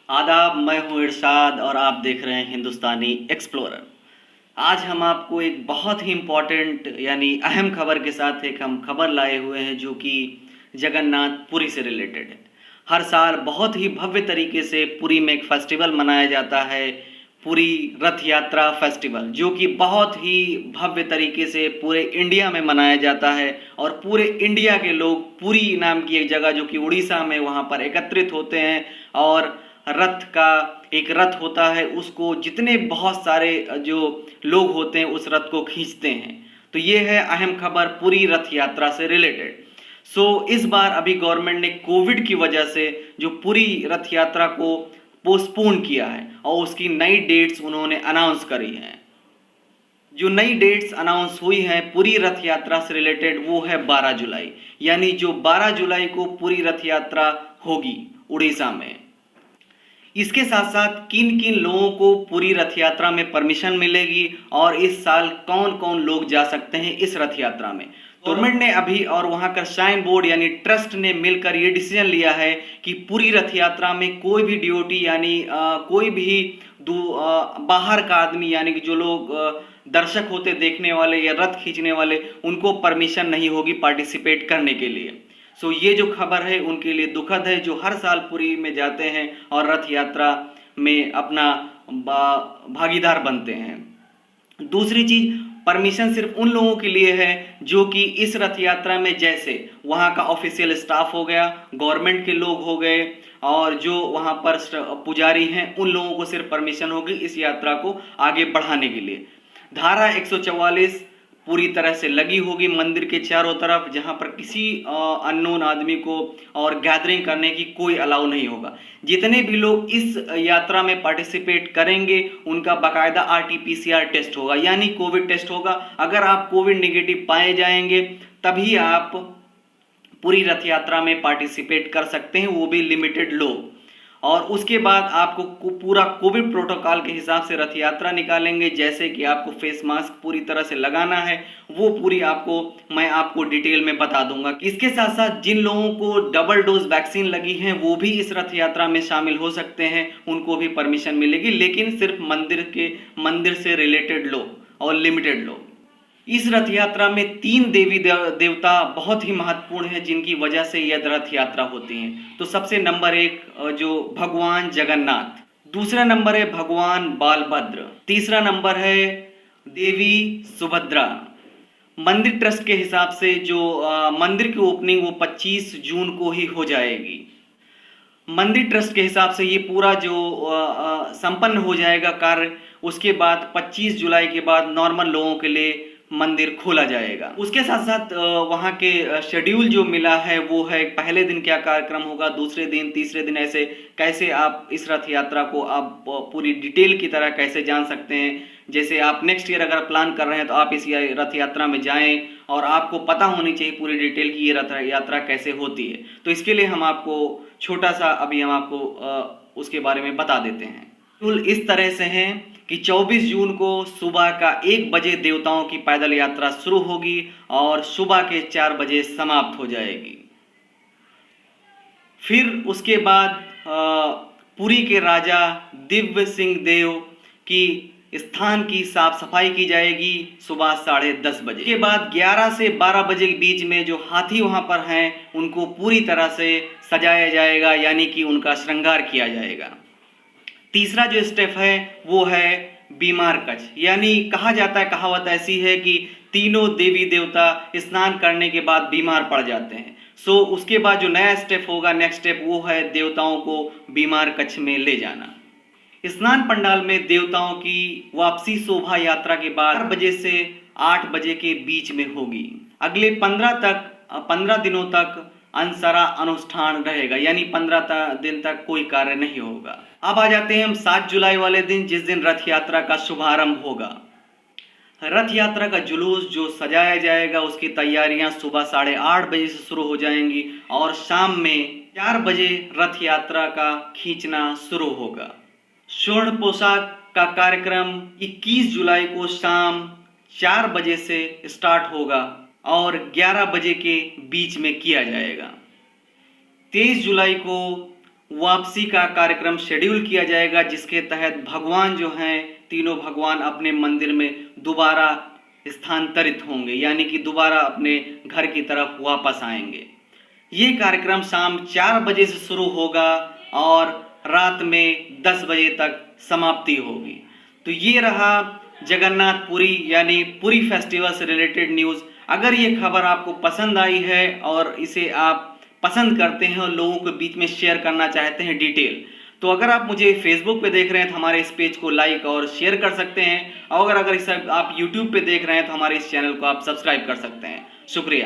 आदाब, मैं हूँ इरशाद और आप देख रहे हैं हिंदुस्तानी एक्सप्लोरर। आज हम आपको एक बहुत ही इम्पोर्टेंट यानी अहम खबर के साथ एक हम खबर लाए हुए हैं जो कि जगन्नाथ पुरी से रिलेटेड है। हर साल बहुत ही भव्य तरीके से पुरी में एक फेस्टिवल मनाया जाता है, पुरी रथ यात्रा फेस्टिवल, जो कि बहुत ही भव्य तरीके से पूरे इंडिया में मनाया जाता है। और पूरे इंडिया के लोग पुरी नाम की एक जगह जो कि उड़ीसा में, वहाँ पर एकत्रित होते हैं और रथ का एक रथ होता है, उसको जितने बहुत सारे जो लोग होते हैं उस रथ को खींचते हैं। तो ये है अहम खबर पूरी रथ यात्रा से रिलेटेड। इस बार अभी गवर्नमेंट ने कोविड की वजह से जो पूरी रथ यात्रा को पोस्टपोन किया है और उसकी नई डेट्स उन्होंने अनाउंस करी हैं। जो नई डेट्स अनाउंस हुई हैं पूरी रथ यात्रा से रिलेटेड वो है 12 जुलाई, यानी जो 12 जुलाई को पूरी रथ यात्रा होगी उड़ीसा में। इसके साथ साथ किन किन लोगों को पूरी रथ यात्रा में परमिशन मिलेगी और इस साल कौन कौन लोग जा सकते हैं इस रथ यात्रा में। गवर्नमेंट ने अभी और वहां का श्राइन बोर्ड यानी ट्रस्ट ने मिलकर ये डिसीजन लिया है कि पूरी रथ यात्रा में कोई भी डीओटी यानी कोई भी बाहर का आदमी यानी कि जो लोग दर्शक होते देखने वाले या रथ खींचने वाले, उनको परमिशन नहीं होगी पार्टिसिपेट करने के लिए। ये जो खबर है उनके लिए दुखद है, जो हर साल पुरी में जाते हैं और रथ यात्रा में अपना भागीदार बनते हैं। दूसरी चीज, परमिशन सिर्फ उन लोगों के लिए है जो कि इस रथ यात्रा में, जैसे वहां का ऑफिशियल स्टाफ हो गया, गवर्नमेंट के लोग हो गए और जो वहां पर पुजारी हैं, उन लोगों को सिर्फ परमिशन होगी इस यात्रा को आगे बढ़ाने के लिए। धारा 144 पूरी तरह से लगी होगी मंदिर के चारों तरफ, जहां पर किसी अननोन आदमी को और गैदरिंग करने की कोई अलाउ नहीं होगा। जितने भी लोग इस यात्रा में पार्टिसिपेट करेंगे उनका बाकायदा आरटीपीसीआर टेस्ट होगा, यानी कोविड टेस्ट होगा। अगर आप कोविड निगेटिव पाए जाएंगे तभी आप पूरी रथ यात्रा में पार्टिसिपेट कर सकते हैं, वो भी लिमिटेड लोग। और उसके बाद आपको पूरा कोविड प्रोटोकॉल के हिसाब से रथ यात्रा निकालेंगे, जैसे कि आपको फेस मास्क पूरी तरह से लगाना है, वो पूरी मैं आपको डिटेल में बता दूंगा। इसके साथ साथ जिन लोगों को डबल डोज वैक्सीन लगी है वो भी इस रथ यात्रा में शामिल हो सकते हैं, उनको भी परमिशन मिलेगी, लेकिन सिर्फ मंदिर से रिलेटेड लोग और लिमिटेड लोग। इस रथ यात्रा में 3 देवी देवता बहुत ही महत्वपूर्ण हैं जिनकी वजह से यह रथ यात्रा होती है। तो सबसे नंबर 1 जो भगवान जगन्नाथ, दूसरा नंबर है भगवान बालभद्र, तीसरा नंबर है देवी सुभद्रा। मंदिर ट्रस्ट के हिसाब से जो मंदिर की ओपनिंग वो 25 जून को ही हो जाएगी। मंदिर ट्रस्ट के हिसाब से ये पूरा जो संपन्न हो जाएगा कार्य, उसके बाद 25 जुलाई के बाद नॉर्मल लोगों के लिए मंदिर खोला जाएगा। उसके साथ साथ वहाँ के शेड्यूल जो मिला है वो है पहले दिन क्या कार्यक्रम होगा, दूसरे दिन, तीसरे दिन, ऐसे कैसे आप इस रथ यात्रा को आप पूरी डिटेल की तरह कैसे जान सकते हैं। जैसे आप नेक्स्ट ईयर अगर प्लान कर रहे हैं तो आप इस रथ यात्रा में जाएं और आपको पता होनी चाहिए पूरी डिटेल की ये रथ यात्रा कैसे होती है। तो इसके लिए हम आपको छोटा सा अभी हम आपको उसके बारे में बता देते हैं। इस तरह से हैं कि 24 जून को सुबह का 1 बजे देवताओं की पैदल यात्रा शुरू होगी और सुबह के 4 बजे समाप्त हो जाएगी। फिर उसके बाद पुरी के राजा दिव्य सिंह देव की स्थान की साफ सफाई की जाएगी सुबह 10:30 बजे के बाद 11 से 12 बजे के बीच में जो हाथी वहां पर हैं उनको पूरी तरह से सजाया जाएगा, यानी कि उनका श्रृंगार किया जाएगा। तीसरा जो स्टेप है वो है बीमार कच्छ, यानी कहा जाता है, कहावत ऐसी है कि तीनों देवी देवता स्नान करने के बाद बीमार पड़ जाते हैं। उसके बाद जो नया स्टेप होगा, नेक्स्ट स्टेप, वो है देवताओं को बीमार कच्छ में ले जाना। स्नान पंडाल में देवताओं की वापसी शोभा यात्रा के बाद 4 बजे से 8 बजे के बीच में होगी। अगले 15 दिनों तक अनसरा अनुष्ठान रहेगा, यानी 15 दिन तक कोई कार्य नहीं होगा। अब आ जाते हैं हम 7 जुलाई वाले दिन, जिस दिन रथ यात्रा का शुभारंभ होगा। रथ यात्रा का जुलूस जो सजाया जाएगा उसकी तैयारियां सुबह 8:30 बजे से शुरू हो जाएंगी और शाम में 4 बजे रथ यात्रा का खींचना शुरू होगा। स्वर्ण पोशाक का कार्यक्रम 21 जुलाई को शाम 4 बजे से स्टार्ट होगा और 11 बजे के बीच में किया जाएगा। 23 जुलाई को वापसी का कार्यक्रम शेड्यूल किया जाएगा, जिसके तहत भगवान जो हैं, तीनों भगवान अपने मंदिर में दोबारा स्थानांतरित होंगे, यानी कि दोबारा अपने घर की तरफ वापस आएंगे। ये कार्यक्रम शाम 4 बजे से शुरू होगा और रात में 10 बजे तक समाप्ति होगी। तो ये रहा जगन्नाथपुरी यानी पुरी फेस्टिवल से रिलेटेड न्यूज़। अगर ये खबर आपको पसंद आई है और इसे आप पसंद करते हैं और लोगों के बीच में शेयर करना चाहते हैं डिटेल, तो अगर आप मुझे फेसबुक पे देख रहे हैं तो हमारे इस पेज को लाइक और शेयर कर सकते हैं, और अगर इस आप यूट्यूब पे देख रहे हैं तो हमारे इस चैनल को आप सब्सक्राइब कर सकते हैं। शुक्रिया।